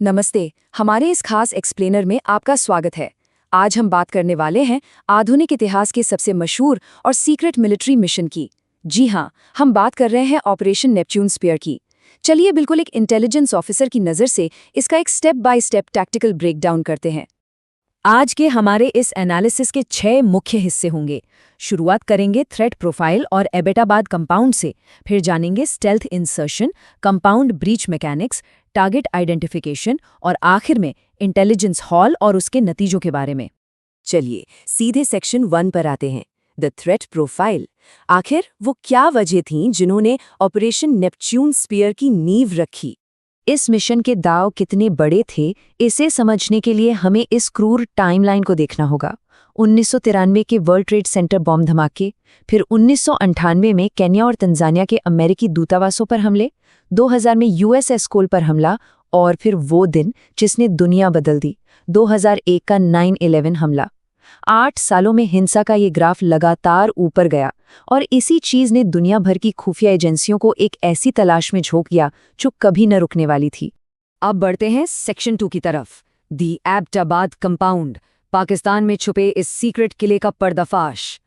नमस्ते। हमारे इस खास एक्सप्लेनर में आपका स्वागत है। आज हम बात करने वाले हैं आधुनिक इतिहास के सबसे मशहूर और सीक्रेट मिलिट्री मिशन की। जी हाँ, हम बात कर रहे हैं ऑपरेशन नेपच्यून स्पीयर की। चलिए बिल्कुल एक इंटेलिजेंस ऑफिसर की नज़र से इसका एक step by step tactical breakdown करते हैं। आज के हमारे इस एनालिसिस के 6 मुख्य हिस्से होंगे। शुरुआत करेंगे थ्रेट प्रोफाइल और एबेटाबाद कंपाउंड से, फिर जानेंगे stealth insertion, compound breach mechanics, target identification और आखिर में इंटेलिजेंस हॉल और उसके नतीजों के बारे में। चलिए सीधे सेक्शन 1 पर आते हैं, द थ्रेट प्रोफाइल। आखिर वो क्या वजह थीं जिन्होंने ऑपरेशन नेपच्यून स्पीयर की नींव रखी? इस मिशन के दांव कितने बड़े थे, इसे समझने के लिए हमें इस क्रूर टाइमलाइन को देखना होगा। 1993 के वर्ल्ड ट्रेड सेंटर बॉम्ब धमाके, फिर 1998 में केन्या और तंजानिया के अमेरिकी दूतावासों पर हमले, 2000 में यूएसएस कोल पर हमला और फिर वो दिन जिसने दुनिया बदल दी, 2001 का 9/11 हमला। 8 सालों में हिंसा का ये ग्राफ लगातार ऊपर गया और इसी चीज़ ने दुनिया भर की खुफिया एजेंसियों को एक ऐसी तलाश में झोंक दिया जो कभी न रुकने वाली थी। अब बढ़ते हैं सेक्शन 2 की तरफ, दी एबटाबाद कंपाउंड, पाकिस्तान में छुपे इस सीक्रेट किले का पर्दाफाश।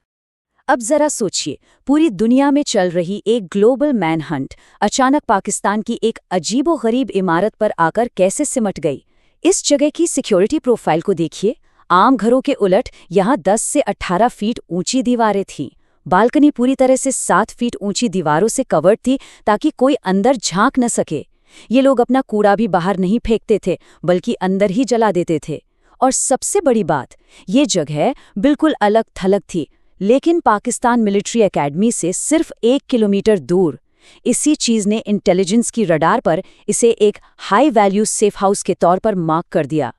अब जरा सोचिए, पूरी दुनिया में चल रही एक ग्लोबल मैनहंट अचानक पाकिस्तान की एक अजीबोगरीब इमारत पर आकर कैसे सिमट गई। इस जगह की सिक्योरिटी प्रोफाइल को देखिए। आम घरों के उलट यहाँ 10 से 18 फीट ऊंची दीवारें थीं। बालकनी पूरी तरह से 7 फीट ऊंची दीवारों से कवर्ड थी ताकि कोई अंदर झांक न सके। ये लोग अपना कूड़ा भी बाहर नहीं फेंकते थे बल्कि अंदर ही जला देते थे। और सबसे बड़ी बात, ये जगह बिल्कुल अलग थलग थी, लेकिन पाकिस्तान मिलिट्री एकेडमी से सिर्फ 1 किलोमीटर दूर। इसी चीज़ ने इंटेलिजेंस की रडार पर इसे एक हाई वैल्यू सेफ हाउस के तौर पर मार्क कर दिया।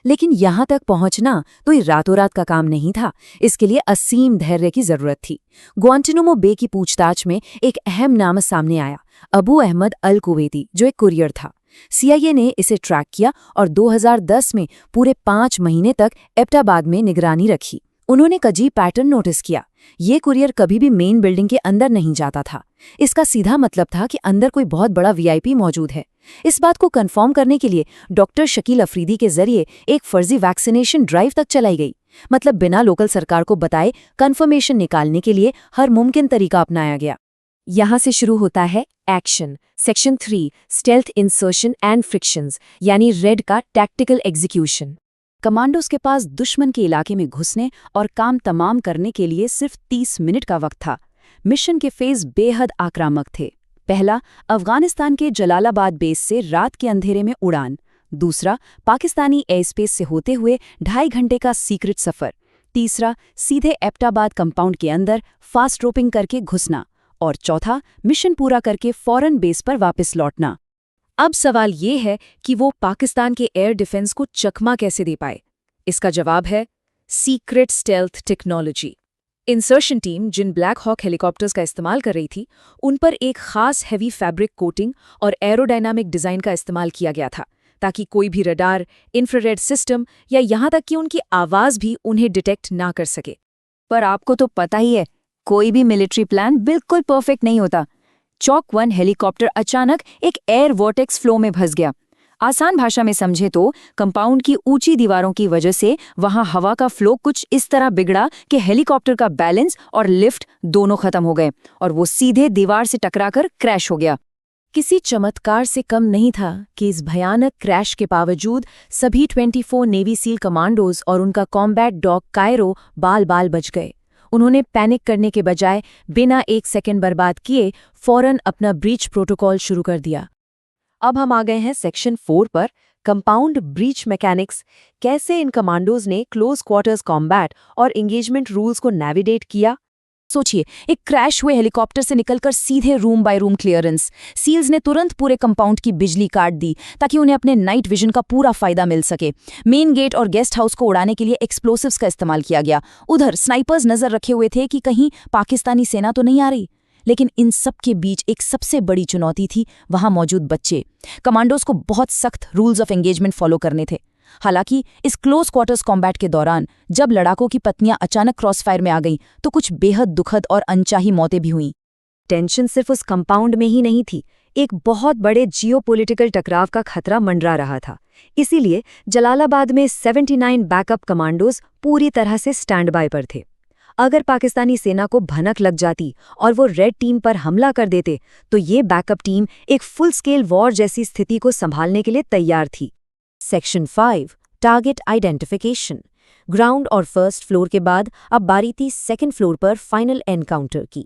लेकिन यहाँ तक पहुँचना कोई रातों रात का काम नहीं था। इसके लिए असीम धैर्य की जरूरत थी। ग्वांटानामो बे की पूछताछ में एक अहम नाम सामने आया, अबू अहमद अल कुवैती, जो एक कुरियर था। सीआईए ने इसे ट्रैक किया और 2010 में पूरे 5 महीने तक एबटाबाद में निगरानी रखी। उन्होंने एक अजीब पैटर्न नोटिस किया। ये कुरियर कभी भी मेन बिल्डिंग के अंदर नहीं जाता था। इसका सीधा मतलब था कि अंदर कोई बहुत बड़ा वीआईपी मौजूद है। इस बात को कंफर्म करने के लिए डॉक्टर शकील अफरीदी के जरिए एक फर्जी वैक्सीनेशन ड्राइव तक चलाई गई। मतलब बिना लोकल सरकार को बताए कंफर्मेशन निकालने के लिए हर मुमकिन तरीका अपनाया गया। यहाँ से शुरू होता है action. Section 3, stealth insertion and frictions, यानी रेड का टैक्टिकल एग्जीक्यूशन। कमांडोज के पास दुश्मन के इलाके में घुसने और काम तमाम करने के लिए सिर्फ 30 मिनट का वक्त था। मिशन के फेज बेहद आक्रामक थे। पहला, अफगानिस्तान के जलालाबाद बेस से रात के अंधेरे में उड़ान। दूसरा, पाकिस्तानी एयर स्पेस से होते हुए 2.5 घंटे का सीक्रेट सफर। तीसरा, सीधे एबटाबाद कंपाउंड के अंदर फास्ट रोपिंग करके घुसना। और चौथा, मिशन पूरा करके फौरन बेस पर वापस लौटना। अब सवाल ये है कि वो पाकिस्तान के एयर डिफेंस को चकमा कैसे दे पाए। इसका जवाब है secret stealth technology. Insertion team जिन ब्लैक हॉक हेलीकॉप्टर्स का इस्तेमाल कर रही थी, उन पर एक खास हैवी फैब्रिक कोटिंग और एरोडायनामिक डिज़ाइन का इस्तेमाल किया गया था ताकि कोई भी रडार, इंफ्रारेड सिस्टम या यहाँ तक कि उनकी आवाज़ भी उन्हें डिटेक्ट ना कर सके। पर आपको तो पता ही है, कोई भी मिलिट्री प्लान बिल्कुल परफेक्ट नहीं होता। चॉक 1 हेलीकॉप्टर अचानक एक एयर वॉर्टेक्स फ्लो में फंस गया। आसान भाषा में समझे तो कंपाउंड की ऊंची दीवारों की वजह से वहां हवा का फ्लो कुछ इस तरह बिगड़ा कि हेलीकॉप्टर का बैलेंस और लिफ्ट दोनों खत्म हो गए और वो सीधे दीवार से टकराकर क्रैश हो गया। किसी चमत्कार से कम नहीं था कि इस भयानक क्रैश के बावजूद सभी 24 नेवी सील कमांडोज और उनका कॉम्बैट डॉग कायरो बाल बाल बच गए। उन्होंने पैनिक करने के बजाय बिना 1 सेकंड बर्बाद किए फौरन अपना ब्रीच प्रोटोकॉल शुरू कर दिया। अब हम आ गए हैं सेक्शन 4 पर, कंपाउंड ब्रीच मैकेनिक्स। कैसे इन कमांडोज ने क्लोज क्वार्टर्स कॉम्बैट और एंगेजमेंट रूल्स को नेविगेट किया। सोचिए, एक क्रैश हुए हेलीकॉप्टर से निकलकर सीधे room by room clearance. SEALs ने तुरंत पूरे कंपाउंड की बिजली काट दी ताकि उन्हें अपने नाइट विजन का पूरा फायदा मिल सके। मेन गेट और गेस्ट हाउस को उड़ाने के लिए एक्सप्लोसिव्स का इस्तेमाल किया गया। उधर स्नाइपर्स नजर रखे हुए थे कि कहीं पाकिस्तानी सेना तो नहीं आ रही। लेकिन इन सब के बीच एक सबसे बड़ी चुनौती थी वहां मौजूद बच्चे। कमांडोज को बहुत सख्त रूल्स ऑफ एंगेजमेंट फॉलो करने थे। हालांकि इस क्लोज क्वार्टर्स कॉम्बैट के दौरान जब लड़ाकों की पत्नियां अचानक क्रॉसफायर में आ गईं तो कुछ बेहद दुखद और अनचाही मौतें भी हुईं। टेंशन सिर्फ उस कंपाउंड में ही नहीं थी, एक बहुत बड़े जियोपॉलिटिकल टकराव का खतरा मंडरा रहा था। इसीलिए जलालाबाद में 79 बैकअप कमांडोज पूरी तरह से स्टैंड बाय पर थे। अगर पाकिस्तानी सेना को भनक लग जाती और वो रेड टीम पर हमला कर देते तो ये बैकअप टीम एक फुल स्केल वॉर जैसी स्थिति को संभालने के लिए तैयार थी। Section 5 target identification. ग्राउंड और फर्स्ट फ्लोर के बाद अब बारी थी सेकंड फ्लोर पर फाइनल एनकाउंटर की।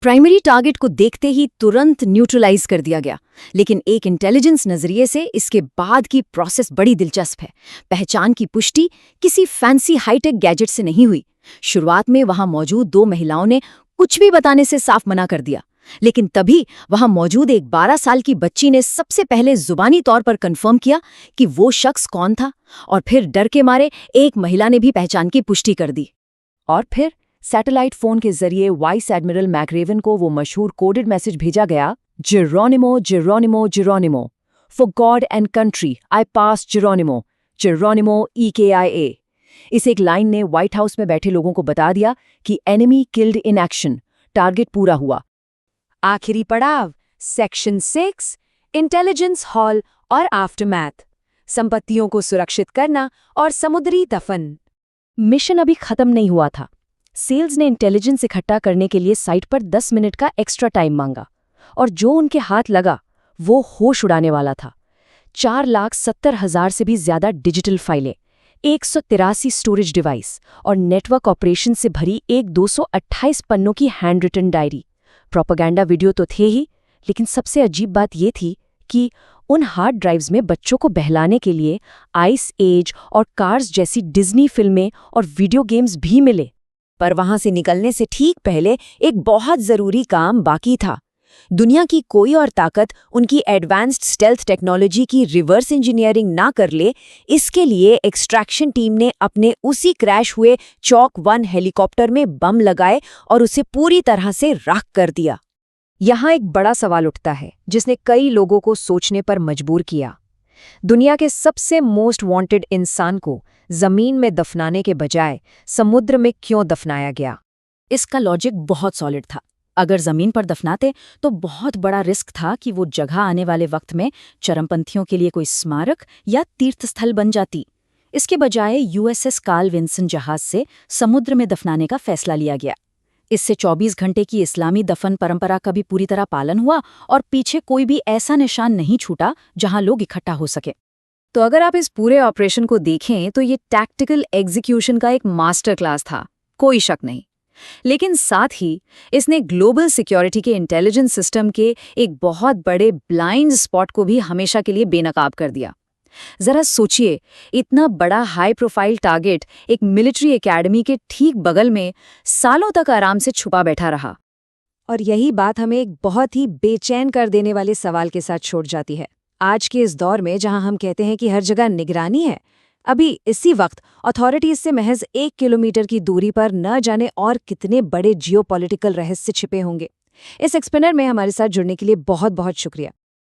प्राइमरी टारगेट को देखते ही तुरंत न्यूट्रलाइज कर दिया गया, लेकिन एक इंटेलिजेंस नजरिए से इसके बाद की प्रोसेस बड़ी दिलचस्प है। पहचान की पुष्टि किसी फैंसी हाईटेक गैजेट से नहीं हुई। शुरुआत में वहां मौजूद 2 महिलाओं ने कुछ भी बताने से साफ मना कर दिया, लेकिन तभी वहां मौजूद एक 12 साल की बच्ची ने सबसे पहले जुबानी तौर पर कंफर्म किया कि वो शख्स कौन था, और फिर डर के मारे एक महिला ने भी पहचान की पुष्टि कर दी। और फिर सैटेलाइट फोन के जरिए वाइस एडमिरल मैकरेवन को वो मशहूर कोडेड मैसेज भेजा गया, Geronimo Geronimo Geronimo, for God and country I pass Geronimo, Geronimo EKIA। इस एक लाइन ने व्हाइट हाउस में बैठे लोगों को बता दिया कि enemy killed in action, target पूरा हुआ। आखिरी पड़ाव सेक्शन 6 इंटेलिजेंस हॉल और आफ्टरमैथ, संपत्तियों को सुरक्षित करना और समुद्री दफन। मिशन अभी खत्म नहीं हुआ था। सेल्स ने इंटेलिजेंस इकट्ठा करने के लिए साइट पर 10 मिनट का एक्स्ट्रा टाइम मांगा, और जो उनके हाथ लगा वो होश उड़ाने वाला था। 4,70,000 से भी ज्यादा डिजिटल फाइलें, 183 स्टोरेज डिवाइस और नेटवर्क ऑपरेशन से भरी एक 228 पन्नों की handwritten diary. Propaganda video तो थे ही, लेकिन सबसे अजीब बात ये थी कि उन हार्ड ड्राइव्स में बच्चों को बहलाने के लिए आइस एज और कार्स जैसी डिज्नी फिल्में और वीडियो गेम्स भी मिले। पर वहां से निकलने से ठीक पहले एक बहुत जरूरी काम बाकी था। दुनिया की कोई और ताकत उनकी एडवांस्ड स्टेल्थ टेक्नोलॉजी की रिवर्स इंजीनियरिंग ना कर ले, इसके लिए एक्सट्रैक्शन टीम ने अपने उसी क्रैश हुए चॉक 1 हेलीकॉप्टर में बम लगाए और उसे पूरी तरह से राख कर दिया। यहाँ एक बड़ा सवाल उठता है जिसने कई लोगों को सोचने पर मजबूर किया। दुनिया के सबसे मोस्ट वांटेड इंसान को जमीन में दफनाने के बजाय समुद्र में क्यों दफनाया गया? इसका लॉजिक बहुत सॉलिड था। अगर जमीन पर दफनाते तो बहुत बड़ा रिस्क था कि वो जगह आने वाले वक्त में चरमपंथियों के लिए कोई स्मारक या तीर्थस्थल बन जाती। इसके बजाय USS कार्ल विन्सन जहाज से समुद्र में दफनाने का फैसला लिया गया। इससे 24 घंटे की इस्लामी दफन परंपरा का भी पूरी तरह पालन हुआ और पीछे कोई भी ऐसा निशान नहीं छूटा जहां लोग इकट्ठा हो सके। तो अगर आप इस पूरे ऑपरेशन को देखें तो ये टैक्टिकल एग्जीक्यूशन का एक मास्टर क्लास था, कोई शक नहीं। लेकिन साथ ही इसने ग्लोबल सिक्योरिटी के इंटेलिजेंस सिस्टम के एक बहुत बड़े ब्लाइंड स्पॉट को भी हमेशा के लिए बेनकाब कर दिया। जरा सोचिए, इतना बड़ा हाई प्रोफाइल टारगेट एक मिलिट्री एकेडमी के ठीक बगल में सालों तक आराम से छुपा बैठा रहा। और यही बात हमें एक बहुत ही बेचैन कर देने वाले सवाल के साथ छोड़ जाती है। आज के इस दौर में जहां हम कहते हैं कि हर जगह निगरानी है, अभी इसी वक्त अथॉरिटीज से महज 1 किलोमीटर की दूरी पर न जाने और कितने बड़े जियोपॉलिटिकल रहस्य छिपे होंगे। इस एक्सप्लेनर में हमारे साथ जुड़ने के लिए बहुत बहुत शुक्रिया।